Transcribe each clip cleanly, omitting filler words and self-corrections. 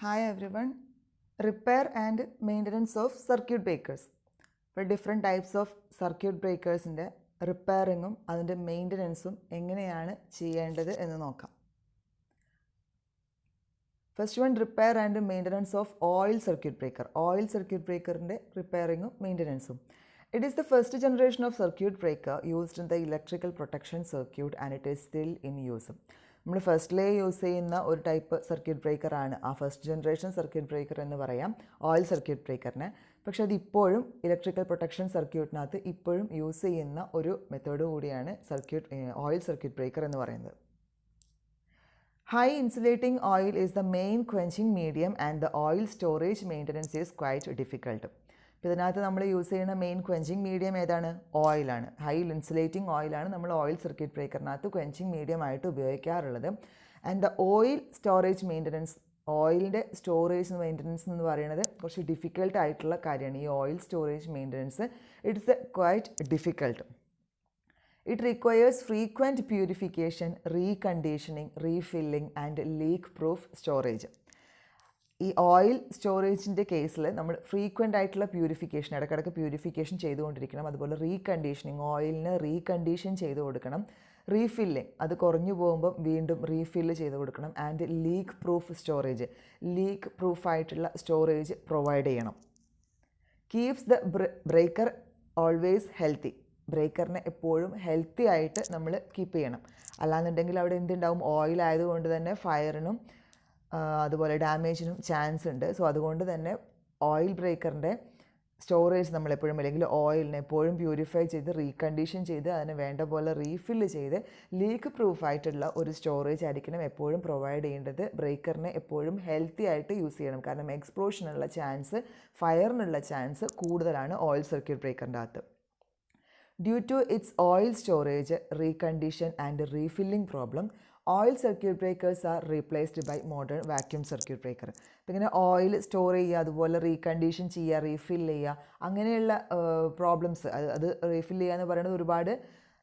Hi everyone. Repair and maintenance of circuit breakers. ഇപ്പോൾ different types of circuit ബ്രേക്കേഴ്സിൻ്റെ റിപ്പയറിങ്ങും അതിൻ്റെ മെയിൻ്റനൻസും എങ്ങനെയാണ് ചെയ്യേണ്ടത് എന്ന് നോക്കാം. First one, repair and maintenance of oil circuit breaker. Oil circuit ബ്രേക്കറിൻ്റെ റിപ്പയറിങ്ങും മെയിൻ്റനൻസും. It is the first generation of circuit breaker used in the electrical protection circuit and it is still in use. നമ്മൾ ഫസ്റ്റിലേ use ചെയ്യുന്ന ഒരു type circuit ബ്രേക്കറാണ് ആ first generation circuit breaker എന്ന് പറയാം, oil circuit ബ്രേക്കറിനെ. പക്ഷേ അത് ഇപ്പോഴും ഇലക്ട്രിക്കൽ പ്രൊട്ടക്ഷൻ സർക്യൂട്ടിനകത്ത് ഇപ്പോഴും യൂസ് ചെയ്യുന്ന ഒരു മെത്തേഡ് കൂടിയാണ് ഓയിൽ സർക്യൂട്ട് ബ്രേക്കർ എന്ന് പറയുന്നത്. High insulating oil is the main quenching medium and the oil storage maintenance is quite difficult. ഇതിനകത്ത് നമ്മൾ യൂസ് ചെയ്യുന്ന മെയിൻ ക്വെഞ്ചിങ് മീഡിയം ഏതാണ്? ഓയിലാണ്. ഹൈ ഇൻസുലേറ്റിംഗ് ഓയിലാണ് നമ്മൾ ഓയിൽ സർക്യൂട്ട് ബ്രേക്കറിനകത്ത് ക്വെഞ്ചിങ് മീഡിയം ആയിട്ട് ഉപയോഗിക്കാറുള്ളത്. And the oil storage maintenance, ഓയിലിൻ്റെ സ്റ്റോറേജ് മെയിൻ്റനൻസ് എന്ന് പറയുന്നത് കുറച്ച് ഡിഫിക്കൽട്ട് ആയിട്ടുള്ള കാര്യമാണ്. ഈ oil storage maintenance it's quite difficult. It requires frequent purification, reconditioning, refilling and leak proof storage. ഈ ഓയിൽ സ്റ്റോറേജിൻ്റെ കേസിൽ നമ്മൾ ഫ്രീക്വൻ്റ് ആയിട്ടുള്ള പ്യൂരിഫിക്കേഷൻ, ഇടയ്ക്കിടയ്ക്ക് പ്യൂരിഫിക്കേഷൻ ചെയ്തുകൊണ്ടിരിക്കണം. അതുപോലെ റീകണ്ടീഷനിങ്, ഓയിലിന് റീകണ്ടീഷൻ ചെയ്ത് കൊടുക്കണം. റീഫില്ലിങ്, അത് കുറഞ്ഞു പോകുമ്പം വീണ്ടും റീഫില്ല് ചെയ്ത് കൊടുക്കണം. And leak proof storage, leak പ്രൂഫായിട്ടുള്ള സ്റ്റോറേജ് പ്രൊവൈഡ് ചെയ്യണം. Keeps the breaker always healthy. ബ്രേക്കറിനെ എപ്പോഴും ഹെൽത്തി ആയിട്ട് നമ്മൾ കീപ്പ് ചെയ്യണം. അല്ലാന്നുണ്ടെങ്കിൽ അവിടെ എന്തുണ്ടാവും? ഓയിൽ ആയതുകൊണ്ട് തന്നെ ഫയറിനും അതുപോലെ ഡാമേജിനും ചാൻസ് ഉണ്ട്. സോ അതുകൊണ്ട് തന്നെ ഓയിൽ ബ്രേക്കറിൻ്റെ സ്റ്റോറേജ് നമ്മളെപ്പോഴും, അല്ലെങ്കിൽ ഓയിലിനെ എപ്പോഴും പ്യൂരിഫൈ ചെയ്ത് റീകണ്ടീഷൻ ചെയ്ത് അതിന് വേണ്ട പോലെ റീഫില്ല് ചെയ്ത് ലീക്ക് പ്രൂഫായിട്ടുള്ള ഒരു സ്റ്റോറേജ് ആയിരിക്കണം എപ്പോഴും പ്രൊവൈഡ് ചെയ്യേണ്ടത്. ബ്രേക്കറിനെ എപ്പോഴും ഹെൽത്തി ആയിട്ട് യൂസ് ചെയ്യണം. കാരണം എക്സ്പ്ലോഷനുള്ള ചാൻസ്, ഫയറിനുള്ള ചാൻസ് കൂടുതലാണ് ഓയിൽ സർക്യൂട്ട് ബ്രേക്കറിൻ്റെ അകത്ത്. Due to its oil storage, recondition and refilling problem, oil circuit breakers are replaced by modern vacuum circuit breaker. അപ്പോൾ ഇങ്ങനെ ഓയിൽ സ്റ്റോർ ചെയ്യുക, അതുപോലെ റീകണ്ടീഷൻ ചെയ്യുക, റീഫിൽ ചെയ്യുക, അങ്ങനെയുള്ള പ്രോബ്ലംസ്, അത് റീഫിൽ ചെയ്യുക എന്ന് പറയുന്നത് ഒരുപാട്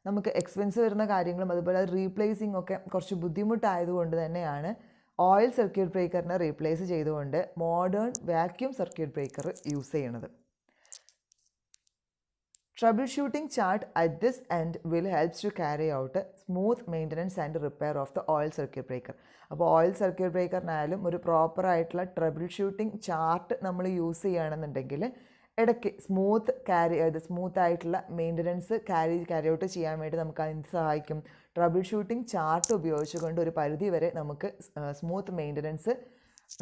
നമുക്ക് എക്സ്പെൻസ് വരുന്ന കാര്യങ്ങളും അതുപോലെ അത് റീപ്ലേസിങ് ഒക്കെ കുറച്ച് ബുദ്ധിമുട്ടായതുകൊണ്ട് തന്നെയാണ് ഓയിൽ സർക്യൂട്ട് ബ്രേക്കറിനെ റീപ്ലേസ് ചെയ്തുകൊണ്ട് modern vacuum circuit breaker use ചെയ്യണത്. Troubleshooting chart at this end will help to carry out a smooth maintenance and repair of the oil circuit breaker. അപ്പോൾ ഓയിൽ സർക്യൂട്ട് ബ്രേക്കറിനായാലും ഒരു പ്രോപ്പറായിട്ടുള്ള trouble shooting chart നമ്മൾ use ചെയ്യുകയാണെന്നുണ്ടെങ്കിൽ ഇടയ്ക്ക് smooth ആയിട്ടുള്ള maintenance carry out ചെയ്യാൻ വേണ്ടി നമുക്ക് അതിന് സഹായിക്കും. ട്രബിൾ ഷൂട്ടിംഗ് ചാർട്ട് ഉപയോഗിച്ചുകൊണ്ട് ഒരു പരിധി വരെ നമുക്ക് സ്മൂത്ത് മെയിൻ്റനൻസ്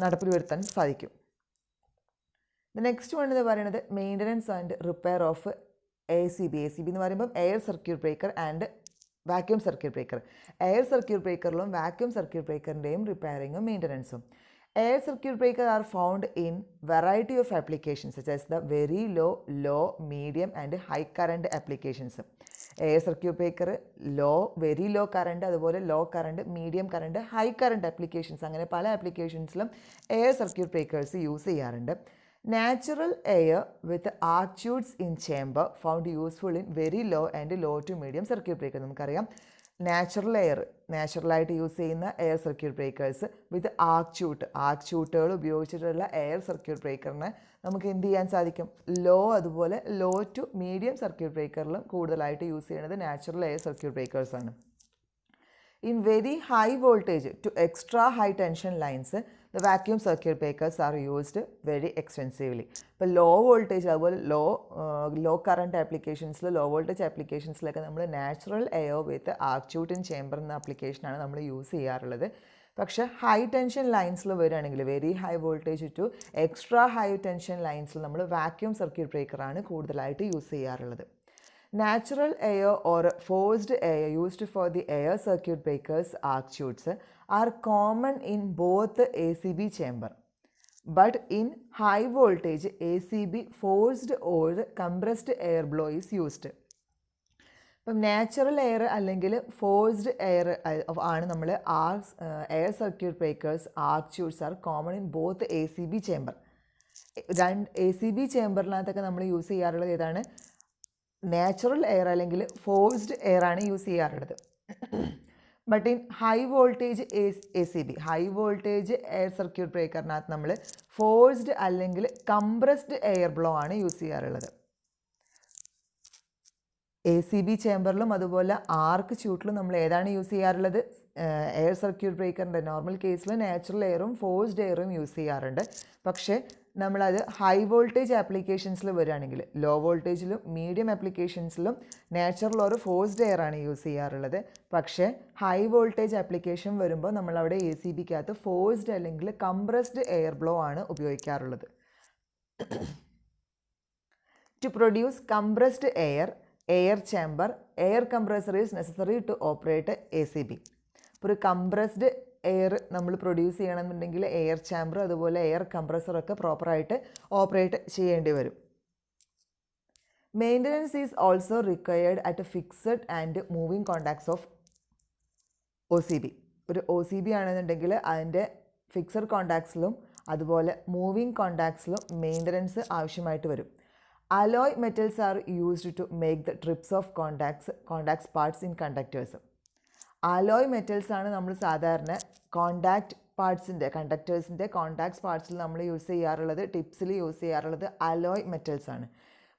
നടപ്പിൽ വരുത്താൻ സാധിക്കും. നെക്സ്റ്റ് വൺ എന്ന് പറയുന്നത് maintenance and repair of ACB എന്ന് പറയുമ്പം air circuit breaker and vacuum circuit breaker. Air circuit ബ്രേക്കറിലും വാക്യൂം സർക്യൂട്ട് ബ്രേക്കറിൻ്റെയും റിപ്പയറിങ്ങും മെയിൻ്റനൻസും. Air circuit breaker are found in variety of applications such as the very low, medium and high current applications. Air circuit breaker very low current, അതുപോലെ low current, medium current, high current applications, അങ്ങനെ പല ആപ്ലിക്കേഷൻസിലും air circuit breakers use ചെയ്യാറുണ്ട്. Natural air with arc tubes in chamber found useful in very low and low to medium circuit breaker. നമുക്കറിയാം നാച്ചുറലായിട്ട് use ചെയ്യുന്ന air circuit breakers with arc ട്യൂട്ടുകൾ ഉപയോഗിച്ചിട്ടുള്ള air circuit ബ്രേക്കറിനെ നമുക്ക് എന്ത് ചെയ്യാൻ സാധിക്കും? അതുപോലെ ലോ ടു മീഡിയം സർക്യൂട്ട് ബ്രേക്കറിലും കൂടുതലായിട്ട് യൂസ് ചെയ്യുന്നത് നാച്ചുറൽ എയർ സർക്യൂട്ട് ബ്രേക്കേഴ്സാണ്. In very high voltage to extra high tension lines, the vacuum circuit breakers are used very extensively. ഇപ്പോൾ ലോ വോൾട്ടേജ്, അതുപോലെ ലോ കറണ്ട് ആപ്ലിക്കേഷൻസിൽ, ലോ വോൾട്ടേജ് ആപ്ലിക്കേഷൻസിലൊക്കെ നമ്മൾ natural air with arc chute in chamber എന്ന ആപ്ലിക്കേഷനാണ് നമ്മൾ use ചെയ്യാറുള്ളത്. പക്ഷേ ഹൈ ടെൻഷൻ ലൈൻസിൽ വരികയാണെങ്കിൽ, very high voltage to extra high tension ലൈൻസിൽ നമ്മൾ വാക്യൂം സർക്യൂട്ട് ബ്രേക്കറാണ് കൂടുതലായിട്ട് യൂസ് ചെയ്യാറുള്ളത്. Natural air or forced air used for the air circuit breakers arc tubes are common in both ACB chamber, but in high voltage ACB forced or compressed air blow is used. ഇപ്പം natural air അല്ലെങ്കിൽ forced air ആണ് നമ്മൾ air circuit breakers arc tubes are common in both ACB chamber. ACB ചേംബറിനകത്തൊക്കെ നമ്മൾ use ചെയ്യാറുള്ളത് ഏതാണ്? Natural air അല്ലെങ്കിൽ forced air ആണ് യൂസ് ചെയ്യാറുള്ളത്. But in high voltage A C B, high voltage air circuit ബ്രേക്കറിനകത്ത് നമ്മൾ ഫോഴ്സ്ഡ് അല്ലെങ്കിൽ കംപ്രസ്ഡ് എയർ ബ്ലോ ആണ് യൂസ് ചെയ്യാറുള്ളത്. എ സി ബി ചേമ്പറിലും അതുപോലെ ആർക്ക് ചൂട്ടിലും നമ്മൾ ഏതാണ് യൂസ് ചെയ്യാറുള്ളത്? എയർ സർക്യൂട്ട് ബ്രേക്കറിൻ്റെ നോർമൽ കേസിൽ നാച്ചുറൽ എയറും ഫോഴ്സ്ഡ് എയറും യൂസ് ചെയ്യാറുണ്ട്. പക്ഷേ നമ്മളത് ഹൈ വോൾട്ടേജ് ആപ്ലിക്കേഷൻസിൽ വരികയാണെങ്കിൽ, ലോ വോൾട്ടേജിലും മീഡിയം ആപ്ലിക്കേഷൻസിലും നാച്ചുറൽ ഓർ ഫോഴ്സ്ഡ് എയർ ആണ് യൂസ് ചെയ്യാറുള്ളത്. പക്ഷേ ഹൈ വോൾട്ടേജ് ആപ്ലിക്കേഷൻ വരുമ്പോൾ നമ്മളവിടെ എ സി ബിക്കകത്ത് ഫോഴ്സ്ഡ് അല്ലെങ്കിൽ കംപ്രസ്ഡ് എയർ ബ്ലോ ആണ് ഉപയോഗിക്കാറുള്ളത്. To produce compressed air chamber, air compressor is necessary to operate A C B. ഇപ്പോൾ ഒരു കംപ്രസ്ഡ് എയർ നമ്മൾ പ്രൊഡ്യൂസ് ചെയ്യണമെന്നുണ്ടെങ്കിൽ എയർ ചേമ്പർ അതുപോലെ എയർ കംപ്രസറൊക്കെ പ്രോപ്പറായിട്ട് ഓപ്പറേറ്റ് ചെയ്യേണ്ടി വരും. Maintenance is also required at fixed and moving contacts of O C B. ഒരു ഒ സി ബി ആണെന്നുണ്ടെങ്കിൽ അതിൻ്റെ ഫിക്സഡ് കോണ്ടാക്ട്സിലും അതുപോലെ മൂവിങ് കോണ്ടാക്ട്സിലും മെയിൻ്റനൻസ് ആവശ്യമായിട്ട് വരും. Alloy metals are used to make the trips of contacts parts in conductors. Alloy metals ആണ് നമ്മൾ സാധാരണ കണ്ടക്ടേഴ്സിൻ്റെ contacts പാർട്സിൽ നമ്മൾ യൂസ് ചെയ്യാറുള്ളത്, ടിപ്സിൽ യൂസ് ചെയ്യാറുള്ളത് അലോയ് മെറ്റൽസ് ആണ്.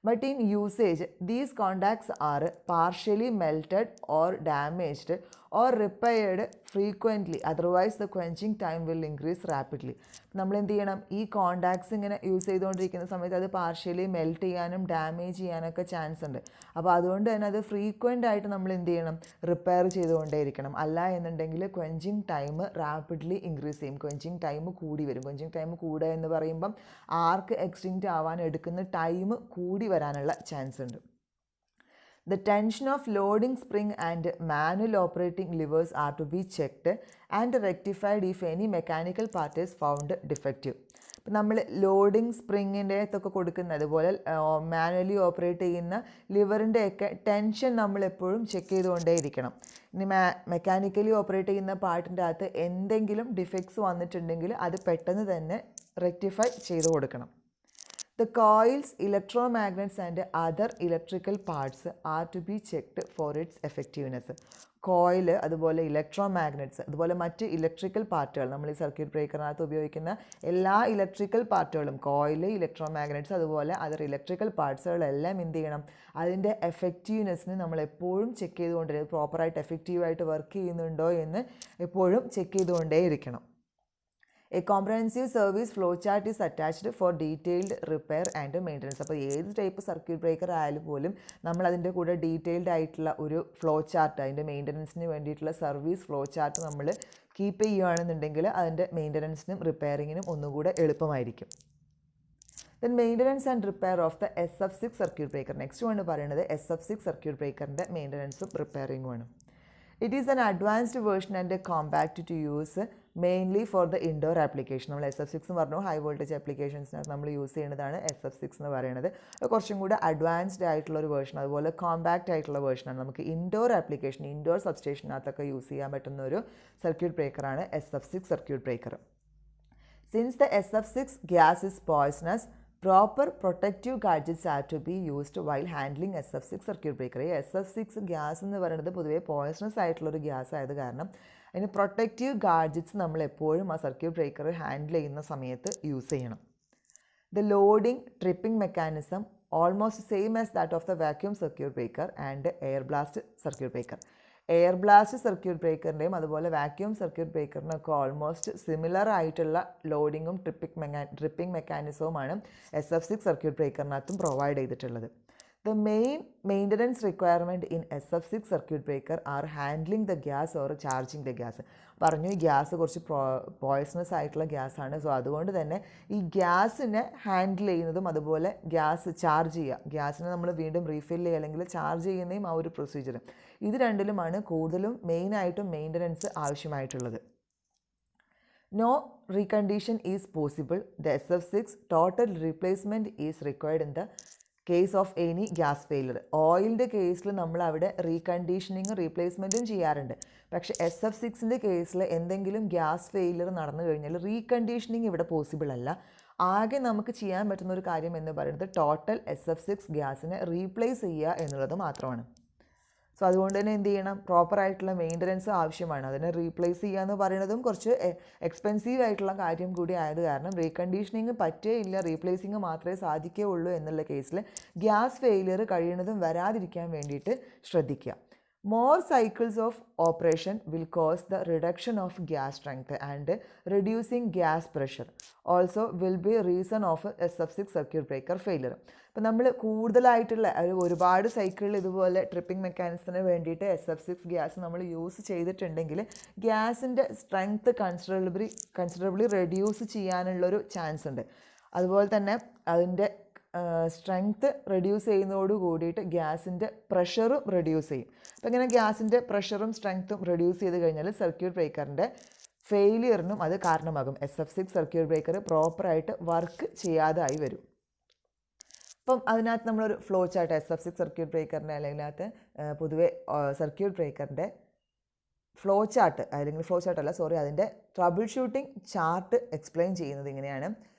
But in usage, these contacts are partially melted or damaged or repaired frequently. Otherwise, the quenching time will increase rapidly. നമ്മൾ എന്ത് ചെയ്യണം? ഈ കോണ്ടാക്ട്സ് ഇങ്ങനെ യൂസ് ചെയ്തുകൊണ്ടിരിക്കുന്ന സമയത്ത് അത് പാർഷ്യലി മെൽറ്റ് ചെയ്യാനും ഡാമേജ് ചെയ്യാനൊക്കെ ചാൻസ് ഉണ്ട്. അപ്പോൾ അതുകൊണ്ട് തന്നെ അത് ഫ്രീക്വൻ്റ് ആയിട്ട് നമ്മൾ എന്ത് ചെയ്യണം? റിപ്പയർ ചെയ്തുകൊണ്ടേയിരിക്കണം. അല്ല എന്നുണ്ടെങ്കിൽ ക്വെഞ്ചിങ് ടൈം റാപ്പിഡ്ലി ഇൻക്രീസ് ചെയ്യും. ക്വെഞ്ചിങ് ടൈം കൂടി വരും. ക്വെഞ്ചിങ് ടൈം കൂടുക എന്ന് പറയുമ്പം ആർക്ക് എക്സ്റ്റിങ്ക്റ്റ് ആവാൻ എടുക്കുന്ന ടൈം കൂടി വരാനുള്ള ചാൻസ് ഉണ്ട്. The tension of loading spring and manual operating levers are to be checked and rectified if any mechanical part is found defective. ഇപ്പം നമ്മൾ ലോഡിങ് സ്പ്രിങ്ങിൻ്റെ ഒക്കെ കൊടുക്കുന്ന അതുപോലെ മാനുവലി ഓപ്പറേറ്റ് ചെയ്യുന്ന ലിവറിൻ്റെയൊക്കെ ടെൻഷൻ നമ്മളെപ്പോഴും ചെക്ക് ചെയ്തുകൊണ്ടേയിരിക്കണം. ഇനി മെക്കാനിക്കലി ഓപ്പറേറ്റ് ചെയ്യുന്ന പാർട്ടിൻ്റെ അകത്ത് എന്തെങ്കിലും ഡിഫക്ട്സ് വന്നിട്ടുണ്ടെങ്കിൽ അത് പെട്ടെന്ന് തന്നെ റെക്ടിഫൈ ചെയ്ത് കൊടുക്കണം. The coils, electromagnets and other electrical parts are to be checked for its effectiveness. Coil അതുപോലെ ഇലക്ട്രോമാഗ്നറ്റ്സ് അതുപോലെ മറ്റ് ഇലക്ട്രിക്കൽ പാർട്ടുകൾ, നമ്മൾ ഈ സർക്യൂട്ട് ബ്രേക്കറിനകത്ത് ഉപയോഗിക്കുന്ന എല്ലാ ഇലക്ട്രിക്കൽ പാർട്ടുകളും, കോയിൽ, ഇലക്ട്രോമാഗ്നറ്റ്സ് അതുപോലെ അതർ ഇലക്ട്രിക്കൽ പാർട്സുകളെല്ലാം എന്ത് ചെയ്യണം? അതിൻ്റെ എഫക്റ്റീവ്നെസ്സിന് നമ്മൾ എപ്പോഴും ചെക്ക് ചെയ്തുകൊണ്ടിരിക്കും. പ്രോപ്പറായിട്ട് എഫക്റ്റീവായിട്ട് വർക്ക് ചെയ്യുന്നുണ്ടോ എന്ന് എപ്പോഴും check ചെയ്തുകൊണ്ടേയിരിക്കണം. A comprehensive service flowchart is attached for detailed repair and maintenance. അപ്പോൾ ഏത് ടൈപ്പ് സർക്യൂട്ട് ബ്രേക്കർ ആയാലും പോലും നമ്മൾ അതിൻ്റെ കൂടെ ഡീറ്റെയിൽഡ് ആയിട്ടുള്ള ഒരു ഫ്ലോ ചാർട്ട്, അതിൻ്റെ മെയിൻ്റനൻസിന് വേണ്ടിയിട്ടുള്ള സർവീസ് ഫ്ലോ ചാർട്ട് നമ്മൾ കീപ്പ് ചെയ്യുകയാണെന്നുണ്ടെങ്കിൽ അതിൻ്റെ മെയിൻ്റനൻസിനും റിപ്പയറിങ്ങിനും ഒന്നുകൂടെ എളുപ്പമായിരിക്കും. Then maintenance and repair of the SF6 circuit breaker. Next ആണ് പറയുന്നത് SF6 സർക്യൂട്ട് ബ്രേക്കറിൻ്റെ മെയിൻ്റനൻസും റിപ്പയറിങ്ങുമാണ്. It is an advanced version and compact to use mainly for the indoor application. നമ്മൾ SF6 എന്ന് പറഞ്ഞു, ഹൈ വോൾട്ടേജ് ആപ്ലിക്കേഷൻസിനകത്ത് നമ്മൾ യൂസ് ചെയ്യുന്നതാണ് SF6 എന്ന് പറയുന്നത്. കുറച്ചും കൂടെ അഡ്വാൻസ്ഡ് ആയിട്ടുള്ള ഒരു വേർഷൻ, അതുപോലെ കോമ്പാക്റ്റ് ആയിട്ടുള്ള വേർഷനാണ്. നമുക്ക് ഇൻഡോർ ആപ്ലിക്കേഷൻ, ഇൻഡോർ സബ്സ്റ്റേഷനകത്തൊക്കെ യൂസ് ചെയ്യാൻ പറ്റുന്ന ഒരു സർക്യൂട്ട് ബ്രേക്കറാണ് SF6 circuit breaker. Since the SF6 gas is poisonous, proper protective gadgets are to be used while handling SF6 circuit breaker. ഈ SF6 ഗ്യാസ് എന്ന് പറയുന്നത് പൊതുവേ പോയ്സണസ് ആയിട്ടുള്ളൊരു ഗ്യാസ് ആയത് കാരണം അതിന് പ്രൊട്ടക്റ്റീവ് ഗാഡ്ജറ്റ്സ് നമ്മൾ എപ്പോഴും ആ സർക്യൂട്ട് ബ്രേക്കർ ഹാൻഡിൽ ചെയ്യുന്ന സമയത്ത് യൂസ് ചെയ്യണം. The loading tripping mechanism almost same as that of the vacuum circuit breaker and air blast circuit breaker. Air blast circuit ബ്രേക്കറിൻ്റെയും അതുപോലെ വാക്യൂം സർക്യൂട്ട് ബ്രേക്കറിനൊക്കെ ഓൾമോസ്റ്റ് സിമിലർ ആയിട്ടുള്ള ലോഡിങ്ങും ട്രിപ്പിംഗ് മെക്കാനിസവുമാണ് SF6 സർക്യൂട്ട് ബ്രേക്കറിനകത്തും പ്രൊവൈഡ് ചെയ്തിട്ടുള്ളത്. The main maintenance requirement in SF6 circuit breaker are handling the gas or charging the gas. പറഞ്ഞു, ഈ ഗ്യാസ് കുറച്ച് പോയ്സണസ് ആയിട്ടുള്ള ഗ്യാസാണ്. സോ അതുകൊണ്ട് തന്നെ ഈ ഗ്യാസിനെ ഹാൻഡിൽ ചെയ്യുന്നതും അതുപോലെ ഗ്യാസ് ചാർജ് ചെയ്യുക, ഗ്യാസിനെ നമ്മൾ വീണ്ടും റീഫിൽ ചെയ്യുക അല്ലെങ്കിൽ ചാർജ് ചെയ്യുന്നതും ആ ഒരു പ്രൊസീജിയർ, ഇത് രണ്ടിലുമാണ് കൂടുതലും മെയിനായിട്ടും മെയിൻ്റനൻസ് ആവശ്യമായിട്ടുള്ളത്. No recondition is possible. The SF6 total replacement is required in the case of any gas failure. ഓയിലിൻ്റെ കേസിൽ നമ്മൾ അവിടെ റീകണ്ടീഷനിങ്ങും റീപ്ലേസ്മെൻറ്റും ചെയ്യാറുണ്ട്. പക്ഷേ SF6ൻ്റെ കേസിൽ എന്തെങ്കിലും ഗ്യാസ് ഫെയിലർ നടന്നു കഴിഞ്ഞാൽ റീകണ്ടീഷനിങ് ഇവിടെ പോസിബിൾ അല്ല. ആകെ നമുക്ക് ചെയ്യാൻ പറ്റുന്ന ഒരു കാര്യം എന്ന് പറയുന്നത് ടോട്ടൽ SF6 ഗ്യാസിനെ റീപ്ലേസ് ചെയ്യുക എന്നുള്ളത് മാത്രമാണ്. സോ അതുകൊണ്ട് തന്നെ എന്ത് ചെയ്യണം, പ്രോപ്പറായിട്ടുള്ള മെയിൻ്റനൻസ് ആവശ്യമാണ്. അതിനെ റീപ്ലേസ് ചെയ്യുക എന്ന് പറയുന്നതും കുറച്ച് എക്സ്പെൻസീവ് ആയിട്ടുള്ള കാര്യം കൂടി ആയത് കാരണം റീകണ്ടീഷനിങ് പറ്റേ ഇല്ല, റീപ്ലേസിങ് മാത്രമേ സാധിക്കുകയുള്ളൂ എന്നുള്ള കേസിൽ ഗ്യാസ് ഫെയിലിയർ കഴിയുന്നതും വരാതിരിക്കാൻ വേണ്ടിയിട്ട് ശ്രദ്ധിക്കുക. More cycles of operation will cause the reduction of gas strength and reducing gas pressure. Also will be reason of SF6 circuit breaker failure. അപ്പോൾ നമ്മൾ കൂടുതലായിട്ടുള്ള ഒരുപാട് സൈക്കിളിൽ ഇതുപോലെ ട്രിപ്പിംഗ് മെക്കാനിസത്തിന് വേണ്ടിയിട്ട് SF6 ഗ്യാസ് നമ്മൾ യൂസ് ചെയ്തിട്ടുണ്ടെങ്കിൽ ഗ്യാസിൻ്റെ സ്ട്രെങ്ത്ത് കൺസിഡറബിളി റെഡ്യൂസ് ചെയ്യാനുള്ളൊരു ചാൻസ് ഉണ്ട്. അതുപോലെ തന്നെ അതിൻ്റെ സ്ട്രെങ്ത്ത് റെഡ്യൂസ് ചെയ്യുന്നതോട് കൂടിയിട്ട് ഗ്യാസിൻ്റെ പ്രഷറും റെഡ്യൂസ് ചെയ്യും. അപ്പോൾ ഇങ്ങനെ ഗ്യാസിൻ്റെ പ്രഷറും സ്ട്രെങ്ത്തും റെഡ്യൂസ് ചെയ്ത് കഴിഞ്ഞാൽ സർക്യൂട്ട് ബ്രേക്കറിൻ്റെ ഫെയിലിയറിനും അത് കാരണമാകും. SF6 സർക്യൂട്ട് ബ്രേക്കർ പ്രോപ്പറായിട്ട് വർക്ക് ചെയ്യാതായി വരും. അപ്പം അതിനകത്ത് നമ്മളൊരു ഫ്ലോ ചാർട്ട് SF6 സർക്യൂട്ട് ബ്രേക്കറിൻ്റെ അല്ലെങ്കിൽ അതിനകത്ത് പൊതുവെ സർക്യൂട്ട് ബ്രേക്കറിൻ്റെ ഫ്ലോ ചാർട്ട് അതിൻ്റെ ട്രബിൾ ഷൂട്ടിംഗ് ചാർട്ട് എക്സ്പ്ലെയിൻ ചെയ്യുന്നത് ഇങ്ങനെയാണ്.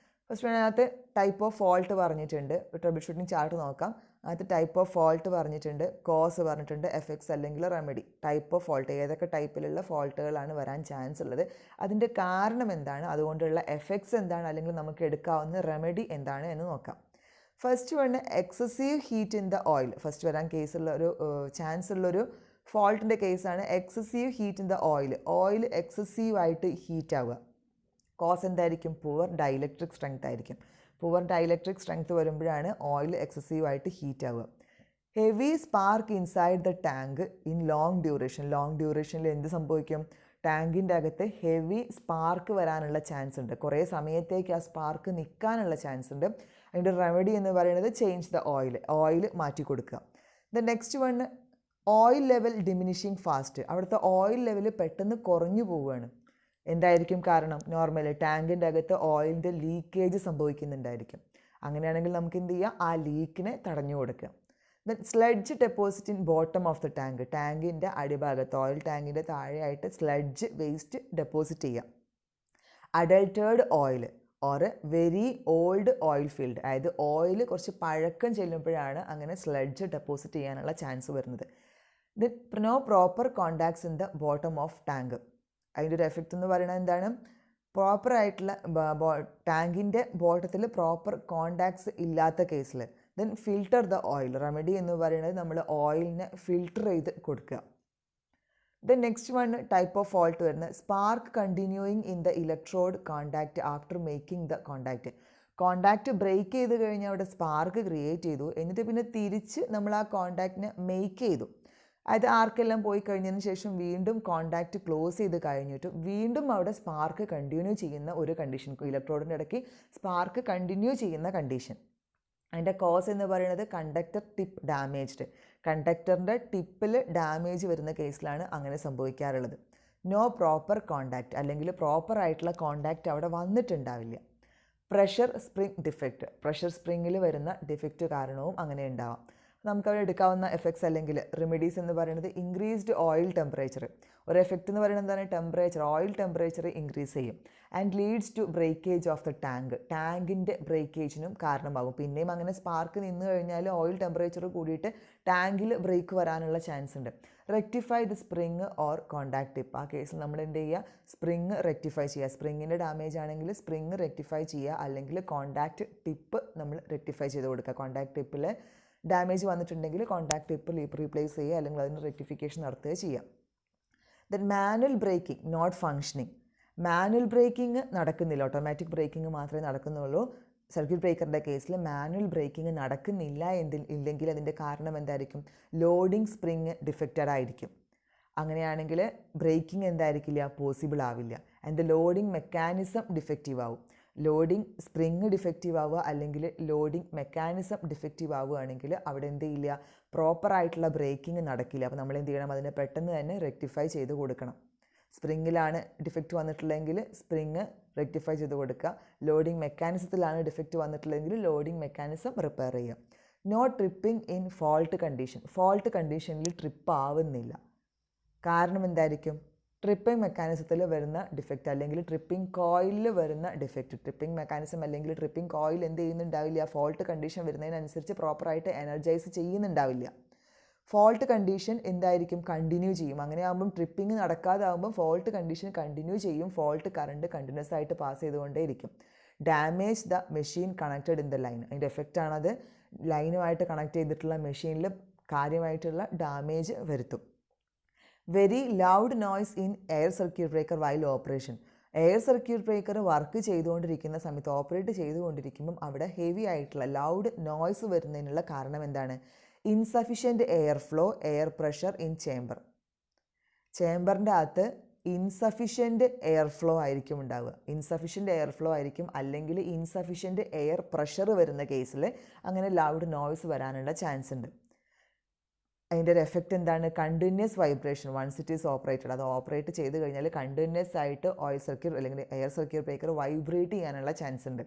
ഫസ്റ്റ് അതിനകത്ത് ടൈപ്പ് ഓഫ് ഫോൾട്ട് പറഞ്ഞിട്ടുണ്ട്. ട്രബിൾ ഷൂട്ടിംഗ് ചാർട്ട് നോക്കാം. അതിനകത്ത് ടൈപ്പ് ഓഫ് ഫോൾട്ട് പറഞ്ഞിട്ടുണ്ട്, കോസ് പറഞ്ഞിട്ടുണ്ട്, എഫക്ട്സ് അല്ലെങ്കിൽ റെമഡി. ടൈപ്പ് ഓഫ് ഫോൾട്ട്, ഏതൊക്കെ ടൈപ്പിലുള്ള ഫോൾട്ടുകളാണ് വരാൻ ചാൻസ് ഉള്ളത്, അതിൻ്റെ കാരണം എന്താണ്, അതുകൊണ്ടുള്ള എഫക്ട്സ് എന്താണ്, അല്ലെങ്കിൽ നമുക്ക് എടുക്കാവുന്ന റെമഡി എന്താണ് എന്ന് നോക്കാം. First one excessive heat in the oil. First വരാൻ ചാൻസ് ഉള്ളൊരു ഫോൾട്ടിൻ്റെ കേസാണ് excessive heat in the oil. Oil എക്സസീവായിട്ട് ഹീറ്റ് ആവുക. കോസ് എന്തായിരിക്കും? പുവർ ഡൈലക്ട്രിക് സ്ട്രെങ്ത് ആയിരിക്കും. പുവർ ഡൈലക്ട്രിക് സ്ട്രെങ്ത് വരുമ്പോഴാണ് ഓയിൽ എക്സസീവായിട്ട് ഹീറ്റ് ആവുക. Heavy spark inside the tank in long ഡ്യൂറേഷനിൽ എന്ത് സംഭവിക്കും? ടാങ്കിൻ്റെ അകത്ത് ഹെവി സ്പാർക്ക് വരാനുള്ള ചാൻസ് ഉണ്ട്. കുറേ സമയത്തേക്ക് ആ സ്പാർക്ക് നിൽക്കാനുള്ള ചാൻസ് ഉണ്ട്. അതിൻ്റെ റെമഡി എന്ന് പറയുന്നത് ചേഞ്ച് ദ ഓയിൽ മാറ്റി കൊടുക്കുക. The next one oil level diminishing fast. അവിടുത്തെ ഓയിൽ ലെവൽ പെട്ടെന്ന് കുറഞ്ഞു പോവുകയാണ്. എന്തായിരിക്കും കാരണം? നോർമലി ടാങ്കിൻ്റെ അകത്ത് ഓയിലിൻ്റെ ലീക്കേജ് സംഭവിക്കുന്നുണ്ടായിരിക്കും. അങ്ങനെയാണെങ്കിൽ നമുക്ക് എന്ത് ചെയ്യാം? ആ ലീക്കിനെ തടഞ്ഞു കൊടുക്കുക. Then sludge deposit in bottom of the tank. ടാങ്കിൻ്റെ അടിഭാഗത്ത്, ഓയിൽ ടാങ്കിൻ്റെ താഴെയായിട്ട് സ്ലഡ്ജ് വേസ്റ്റ് ഡെപ്പോസിറ്റ് ചെയ്യുക. Adulterated oil or very old oil field, അതായത് ഓയിൽ കുറച്ച് പഴക്കം ചെല്ലുമ്പോഴാണ് അങ്ങനെ സ്ലഡ്ജ് ഡെപ്പോസിറ്റ് ചെയ്യാനുള്ള ചാൻസ് വരുന്നത്. Then no proper contacts in the bottom of tank. അതിൻ്റെ ഒരു എഫക്റ്റ് എന്ന് പറയുന്നത് എന്താണ്? പ്രോപ്പറായിട്ടുള്ള ടാങ്കിൻ്റെ ബോട്ടത്തിൽ പ്രോപ്പർ കോണ്ടാക്ട്സ് ഇല്ലാത്ത കേസിൽ. Then filter the oil. Remedy എന്ന് പറയുന്നത് നമ്മൾ ഓയിലിനെ ഫിൽട്ടർ ചെയ്ത് കൊടുക്കുക. Then next one type of fault വരുന്നത് spark continuing in the electrode contact after making the contact break ചെയ്ത് കഴിഞ്ഞാൽ അവിടെ സ്പാർക്ക് ക്രിയേറ്റ് ചെയ്തു, എന്നിട്ട് പിന്നെ തിരിച്ച് നമ്മൾ ആ കോണ്ടാക്റ്റിനെ മേക്ക് ചെയ്തു. അത് ആർക്കെല്ലാം പോയി കഴിഞ്ഞതിന് ശേഷം വീണ്ടും കോണ്ടാക്റ്റ് ക്ലോസ് ചെയ്ത് കഴിഞ്ഞിട്ട് വീണ്ടും അവിടെ സ്പാർക്ക് കണ്ടിന്യൂ ചെയ്യുന്ന ഒരു കണ്ടീഷൻ, ഇലക്ട്രോഡിൻ്റെ ഇടയ്ക്ക് സ്പാർക്ക് കണ്ടിന്യൂ ചെയ്യുന്ന കണ്ടീഷൻ. അതിൻ്റെ കോസ് എന്ന് പറയുന്നത് കണ്ടക്ടർ ടിപ്പ് ഡാമേജ്ഡ്. കണ്ടക്ടറിൻ്റെ ടിപ്പിൽ ഡാമേജ് വരുന്ന കേസിലാണ് അങ്ങനെ സംഭവിക്കാറുള്ളത്. നോ പ്രോപ്പർ കോണ്ടാക്റ്റ്, അല്ലെങ്കിൽ പ്രോപ്പറായിട്ടുള്ള കോണ്ടാക്റ്റ് അവിടെ വന്നിട്ടുണ്ടാവില്ല. Pressure spring defect. പ്രഷർ സ്പ്രിങ്ങിൽ വരുന്ന ഡിഫക്റ്റ് കാരണവും അങ്ങനെ ഉണ്ടാവാം. നമുക്കവിടെ എടുക്കാവുന്ന എഫക്ട്സ് അല്ലെങ്കിൽ റെമഡീസ് എന്ന് പറയുന്നത് ഇൻക്രീസ്ഡ് ഓയിൽ ടെമ്പറേച്ചർ. ഒരു എഫക്റ്റ് എന്ന് പറയുന്നത് എന്താണ്? ഓയിൽ ടെമ്പറേച്ചർ ഇൻക്രീസ് ചെയ്യും. And leads to breakage of the tank. ടാങ്കിൻ്റെ ബ്രേക്കേജിനും കാരണമാകും. പിന്നെയും അങ്ങനെ സ്പാർക്ക് നിന്ന് കഴിഞ്ഞാൽ ഓയിൽ ടെമ്പറേച്ചർ കൂടിയിട്ട് ടാങ്കിൽ ബ്രേക്ക് വരാനുള്ള ചാൻസ് ഉണ്ട്. Rectify the spring or contact tip. ആ കേസിൽ നമ്മൾ എന്ത് ചെയ്യുക? സ്പ്രിങ് റെക്ടിഫൈ ചെയ്യുക. സ്പ്രിങ്ങിൻ്റെ ഡാമേജ് ആണെങ്കിൽ സ്പ്രിങ് റെക്ടിഫൈ ചെയ്യുക, അല്ലെങ്കിൽ കോണ്ടാക്ട് ടിപ്പ് നമ്മൾ റെക്ടിഫൈ ചെയ്ത് കൊടുക്കുക. കോണ്ടാക്ട് ടിപ്പിൽ ഡാമേജ് വന്നിട്ടുണ്ടെങ്കിൽ കോണ്ടാക്ട് ടിപ്പ് റീപ്ലേസ് ചെയ്യുക, അല്ലെങ്കിൽ അതിന് റെക്ടിഫിക്കേഷൻ നടത്തുക ചെയ്യാം. Then manual braking not functioning. Manual braking നടക്കുന്നില്ല, ഓട്ടോമാറ്റിക് ബ്രേക്കിംഗ് മാത്രമേ നടക്കുന്നുള്ളൂ. സർക്യൂട്ട് ബ്രേക്കറിൻ്റെ കേസിൽ മാനുവൽ ബ്രേക്കിംഗ് നടക്കുന്നില്ല ഇല്ലെങ്കിൽ അതിൻ്റെ കാരണം എന്തായിരിക്കും? ലോഡിംഗ് സ്പ്രിങ് ഡിഫക്റ്റഡ് ആയിരിക്കും. അങ്ങനെയാണെങ്കിൽ ബ്രേക്കിംഗ് എന്തായിരിക്കില്ല? പോസിബിൾ ആവില്ല. And the loading mechanism defective ആവും. ലോഡിംഗ് സ്പ്രിങ് ഡിഫക്റ്റീവ് ആവുക അല്ലെങ്കിൽ ലോഡിംഗ് മെക്കാനിസം ഡിഫക്റ്റീവ് ആവുകയാണെങ്കിൽ അവിടെ എന്ത് ചെയ്യില്ല? പ്രോപ്പറായിട്ടുള്ള ബ്രേക്കിംഗ് നടക്കില്ല. അപ്പോൾ നമ്മൾ എന്ത് ചെയ്യണം? അതിനെ പെട്ടെന്ന് തന്നെ റെക്ടിഫൈ ചെയ്ത് കൊടുക്കണം. സ്പ്രിങ്ങിലാണ് ഡിഫക്റ്റ് വന്നിട്ടുള്ളതെങ്കിൽ സ്പ്രിങ് റെക്ടിഫൈ ചെയ്ത് കൊടുക്കുക. ലോഡിംഗ് മെക്കാനിസത്തിലാണ് ഡിഫക്റ്റ് വന്നിട്ടുള്ളതെങ്കിൽ ലോഡിംഗ് മെക്കാനിസം റിപ്പയർ ചെയ്യുക. No tripping in fault condition. Fault കണ്ടീഷനിൽ ട്രിപ്പ് ആവുന്നില്ല. കാരണം എന്തായിരിക്കും? ട്രിപ്പിംഗ് മെക്കാനിസത്തിൽ വരുന്ന ഡിഫക്റ്റ് അല്ലെങ്കിൽ ട്രിപ്പിംഗ് കോയിലിൽ വരുന്ന ഡിഫക്റ്റ്. ട്രിപ്പിംഗ് മെക്കാനിസം അല്ലെങ്കിൽ ട്രിപ്പിംഗ് കോയിൽ എന്ത് ചെയ്യുന്നുണ്ടാവില്ല? ഫോൾട്ട് കണ്ടീഷൻ വരുന്നതിനനുസരിച്ച് പ്രോപ്പറായിട്ട് എനർജൈസ് ചെയ്യുന്നുണ്ടാവില്ല. ഫോൾട്ട് കണ്ടീഷൻ എന്തായിരിക്കും, കണ്ടിന്യൂ ചെയ്യും. അങ്ങനെ ആകുമ്പം ട്രിപ്പിംഗ് നടക്കാതെ ആകുമ്പം ഫോൾട്ട് കണ്ടീഷൻ കണ്ടിന്യൂ ചെയ്യും. ഫോൾട്ട് കറണ്ട് കണ്ടിന്യൂസ് ആയിട്ട് പാസ് ചെയ്തുകൊണ്ടേയിരിക്കും. Damage the machine connected in the line. അതിൻ്റെ എഫക്റ്റാണത്. ലൈനുമായിട്ട് കണക്ട് ചെയ്തിട്ടുള്ള മെഷീനിൽ കാര്യമായിട്ടുള്ള ഡാമേജ് വരുത്തും. Very loud noise in air circuit breaker while operation. Air circuit breaker work ചെയ്തുകൊണ്ടിരിക്കുന്ന സമയത്ത്, ഓപ്പറേറ്റ് ചെയ്തുകൊണ്ടിരിക്കുമ്പം അവിടെ ഹെവി ആയിട്ടുള്ള ലൗഡ് നോയ്സ് വരുന്നതിനുള്ള കാരണം എന്താണ്? Insufficient air flow, air pressure in chamber. ചേംബറിൻ്റെ അകത്ത് ഇൻസഫിഷ്യൻറ്റ് എയർ ഫ്ലോ ആയിരിക്കും ഉണ്ടാവുക. ഇൻസഫിഷ്യൻറ്റ് എയർ ഫ്ലോ ആയിരിക്കും, അല്ലെങ്കിൽ ഇൻസഫിഷ്യൻറ്റ് എയർ പ്രഷർ വരുന്ന കേസിൽ അങ്ങനെ ലൗഡ് നോയ്സ് വരാനുള്ള ചാൻസ് ഉണ്ട്. അതിൻ്റെ ഒരു എഫക്റ്റ് എന്താണ്? Continuous vibration once it is operated. അത് ഓപ്പറേറ്റ് ചെയ്ത് കഴിഞ്ഞാൽ കണ്ടിന്യൂസ് ആയിട്ട് ഓയിൽ സർക്യൂട്ട് അല്ലെങ്കിൽ എയർ സർക്യൂട്ട് ബ്രേക്കർ വൈബ്രേറ്റ് ചെയ്യാനുള്ള ചാൻസ് ഉണ്ട്.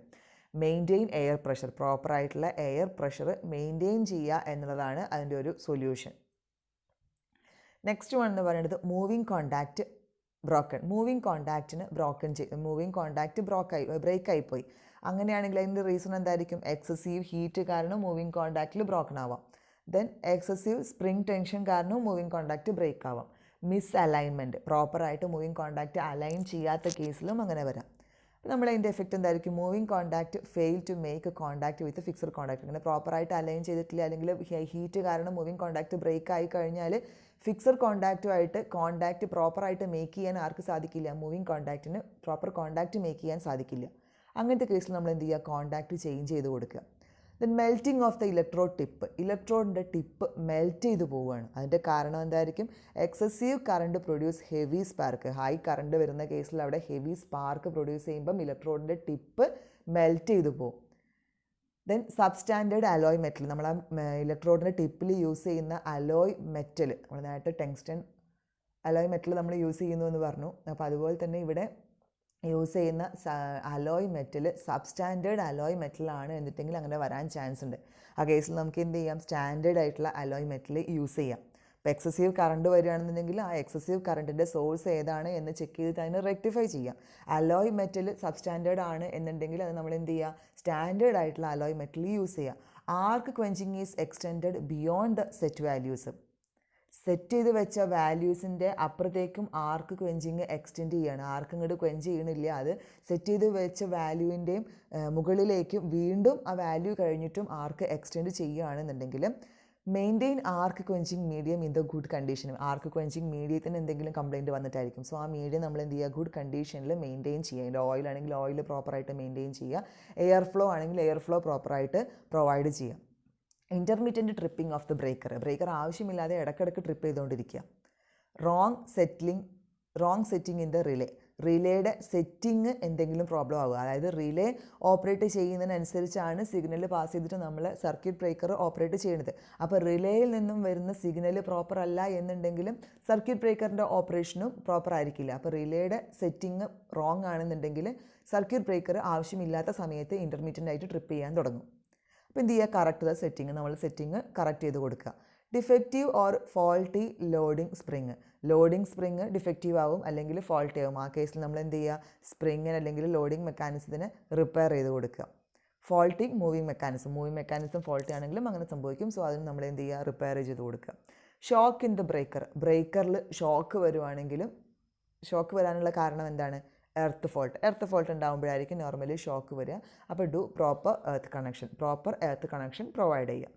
മെയിൻറ്റെയിൻ എയർ പ്രഷർ, പ്രോപ്പറായിട്ടുള്ള എയർ പ്രഷർ മെയിൻറ്റെയിൻ ചെയ്യുക എന്നുള്ളതാണ് അതിൻ്റെ ഒരു സൊല്യൂഷൻ. നെക്സ്റ്റ് വൺ എന്ന് പറയുന്നത് മൂവിങ് കോണ്ടാക്റ്റ് ബ്രോക്കൺ. മൂവിങ് കോണ്ടാക്റ്റിന് മൂവിങ് കോണ്ടാക്റ്റ് ബ്രേക്ക് ആയിപ്പോയി. അങ്ങനെയാണെങ്കിൽ അതിൻ്റെ റീസൺ എന്തായിരിക്കും? എക്സസീവ് ഹീറ്റ് കാരണം മൂവിങ് കോണ്ടാക്റ്റിൽ ബ്രോക്കൺ ആവാം. ദെൻ എക്സസീവ് സ്പ്രിംഗ് ടെൻഷൻ കാരണം മൂവിങ് കോണ്ടാക്റ്റ് ബ്രേക്ക് ആവാം. മിസ് അലൈൻമെൻറ്റ്, പ്രോപ്പറായിട്ട് മൂവിങ് കോണ്ടാക്റ്റ് അലൈൻ ചെയ്യാത്ത കേസിലും അങ്ങനെ വരാം. അപ്പോൾ നമ്മൾ അതിൻ്റെ എഫക്റ്റ് എന്തായിരിക്കും? Moving contact fail to make contact with fixed contact. അങ്ങനെ പ്രോപ്പറായിട്ട് അലൈൻ ചെയ്തിട്ടില്ല, അല്ലെങ്കിൽ ഹീറ്റ് കാരണം മൂവിങ് കോണ്ടാക്റ്റ് ബ്രേക്ക് ആയി കഴിഞ്ഞാൽ ഫിക്സഡ് കോണ്ടാക്റ്റുമായിട്ട് കോണ്ടാക്റ്റ് പ്രോപ്പറായിട്ട് മേക്ക് ചെയ്യാൻ ആർക്ക് സാധിക്കില്ല? മൂവിങ് കോണ്ടാക്റ്റിന് പ്രോപ്പർ കോണ്ടാക്റ്റ് മേക്ക് ചെയ്യാൻ സാധിക്കില്ല. അങ്ങനത്തെ കേസിൽ നമ്മൾ എന്ത് ചെയ്യുക? കോണ്ടാക്റ്റ് ചേഞ്ച് ചെയ്ത് കൊടുക്കുക. Then melting of the electrode tip. ഇലക്ട്രോഡിൻ്റെ ടിപ്പ് മെൽറ്റ് ചെയ്ത് പോവുകയാണ്. അതിൻ്റെ കാരണം എന്തായിരിക്കും? Excessive current produce heavy spark. High current വരുന്ന കേസിൽ അവിടെ ഹെവി സ്പാർക്ക് പ്രൊഡ്യൂസ് ചെയ്യുമ്പം ഇലക്ട്രോഡിൻ്റെ ടിപ്പ് മെൽറ്റ് ചെയ്ത് പോകും. Then substandard alloy metal. നമ്മൾ ആ ഇലക്ട്രോഡിൻ്റെ ടിപ്പിൽ യൂസ് ചെയ്യുന്ന അലോയ് മെറ്റൽ, നമ്മൾ നേരത്തെ ടെങ്സ്റ്റൺ അലോയ് മെറ്റൽ നമ്മൾ യൂസ് ചെയ്യുന്നു എന്ന് പറഞ്ഞു. അപ്പോൾ അതുപോലെ തന്നെ ഇവിടെ യൂസ് ചെയ്യുന്ന അലോയ് മെറ്റൽ സബ്സ്റ്റാൻഡേർഡ് അലോയ് മെറ്റലാണ് എന്നിട്ടെങ്കിൽ അങ്ങനെ വരാൻ ചാൻസ് ഉണ്ട്. ആ കേസിൽ നമുക്ക് എന്ത് ചെയ്യാം? സ്റ്റാൻഡേർഡ് ആയിട്ടുള്ള അലോയ് മെറ്റൽ യൂസ് ചെയ്യാം. ഇപ്പോൾ എക്സസീവ് കറണ്ട് വരികയാണെന്നുണ്ടെങ്കിൽ ആ എക്സസീവ് കറണ്ടിൻ്റെ സോഴ്സ് ഏതാണ് എന്ന് ചെക്ക് ചെയ്തിട്ട് അതിനെ റെക്ടിഫൈ ചെയ്യാം. അലോയ് മെറ്റൽ സബ്സ്റ്റാൻഡേർഡ് ആണ് എന്നുണ്ടെങ്കിൽ അത് നമ്മൾ എന്ത് ചെയ്യുക? സ്റ്റാൻഡേർഡ് ആയിട്ടുള്ള അലോയ് മെറ്റൽ യൂസ് ചെയ്യുക. Arc quenching is extended beyond the set values. Set ചെയ്ത് വെച്ച വാല്യൂസിൻ്റെ അപ്പുറത്തേക്കും ആർക്ക് ക്വെഞ്ചിങ് എക്സ്റ്റെൻഡ് ചെയ്യുകയാണ്. ആർക്ക് ഇങ്ങോട്ട് ക്വെഞ്ച് ചെയ്യണില്ല, അത് സെറ്റ് ചെയ്ത് വെച്ച വാല്യൂവിൻ്റെയും മുകളിലേക്കും വീണ്ടും ആ വാല്യൂ കഴിഞ്ഞിട്ടും ആർക്ക് എക്സ്റ്റെൻഡ് ചെയ്യുകയാണെന്നുണ്ടെങ്കിൽ maintain arc quenching medium in the good condition. Arc quenching മീഡിയത്തിന് എന്തെങ്കിലും കംപ്ലയിൻറ്റ് വന്നിട്ടായിരിക്കും. സോ ആ മീഡിയം നമ്മൾ എന്ത് ചെയ്യുക? ഗുഡ് കണ്ടീഷനിൽ മെയിൻറ്റെയിൻ ചെയ്യുക. അതിൻ്റെ ഓയിൽ ആണെങ്കിൽ ഓയിൽ പ്രോപ്പറായിട്ട് മെയിൻറ്റെയിൻ ചെയ്യുക. എയർ ഫ്ലോ ആണെങ്കിൽ എയർ ഫ്ലോ പ്രോപ്പറായിട്ട് പ്രൊവൈഡ് ചെയ്യുക. Intermediate tripping of the breaker. Breaker ആവശ്യമില്ലാതെ ഇടയ്ക്കിടയ്ക്ക് ട്രിപ്പ് ചെയ്തുകൊണ്ടിരിക്കുക. Wrong setting in the relay. റിലേയുടെ സെറ്റിംഗ് എന്തെങ്കിലും പ്രോബ്ലം ആവുക. അതായത് റിലേ ഓപ്പറേറ്റ് ചെയ്യുന്നതിനനുസരിച്ചാണ് സിഗ്നൽ പാസ് ചെയ്തിട്ട് നമ്മൾ സർക്യൂട്ട് ബ്രേക്കർ ഓപ്പറേറ്റ് ചെയ്യുന്നത്. അപ്പോൾ റിലേയിൽ നിന്നും വരുന്ന സിഗ്നൽ പ്രോപ്പർ അല്ല എന്നുണ്ടെങ്കിലും സർക്യൂട്ട് ബ്രേക്കറിൻ്റെ ഓപ്പറേഷനും പ്രോപ്പർ ആയിരിക്കില്ല. അപ്പോൾ റിലേയുടെ സെറ്റിംഗ് റോങ് ആണെന്നുണ്ടെങ്കിൽ സർക്യൂട്ട് ബ്രേക്കർ ആവശ്യമില്ലാത്ത സമയത്ത് ഇൻ്റർമീഡിയൻ്റ് ആയിട്ട് ട്രിപ്പ് ചെയ്യാൻ തുടങ്ങും. അപ്പോൾ എന്ത് ചെയ്യുക? കറക്റ്റ് സെറ്റിംഗ്, നമ്മൾ സെറ്റിംഗ് കറക്റ്റ് ചെയ്ത് കൊടുക്കുക. Defective or faulty loading spring. Loading spring defective ആവും അല്ലെങ്കിൽ ഫോൾട്ടി ആവും. ആ കേസിൽ നമ്മൾ എന്ത് ചെയ്യുക? സ്പ്രിങ്ങിന് അല്ലെങ്കിൽ ലോഡിംഗ് മെക്കാനിസത്തിന് റിപ്പയർ ചെയ്ത് കൊടുക്കുക. ഫോൾട്ടി മൂവിങ് മെക്കാനിസം ഫോൾട്ടി ആണെങ്കിലും അങ്ങനെ സംഭവിക്കും. സോ അതിന് നമ്മൾ എന്ത് ചെയ്യുക? റിപ്പയർ ചെയ്ത് കൊടുക്കുക. Shock in the breaker. ബ്രേക്കറിൽ ഷോക്ക് വരുവാണെങ്കിലും ഷോക്ക് വരാനുള്ള കാരണം എന്താണ്? എർത്ത് ഫോൾട്ട് ഉണ്ടാകുമ്പോഴായിരിക്കും നോർമലി ഷോക്ക് വരിക. അപ്പോൾ പ്രോപ്പർ എർത്ത് കണക്ഷൻ പ്രൊവൈഡ് ചെയ്യുക.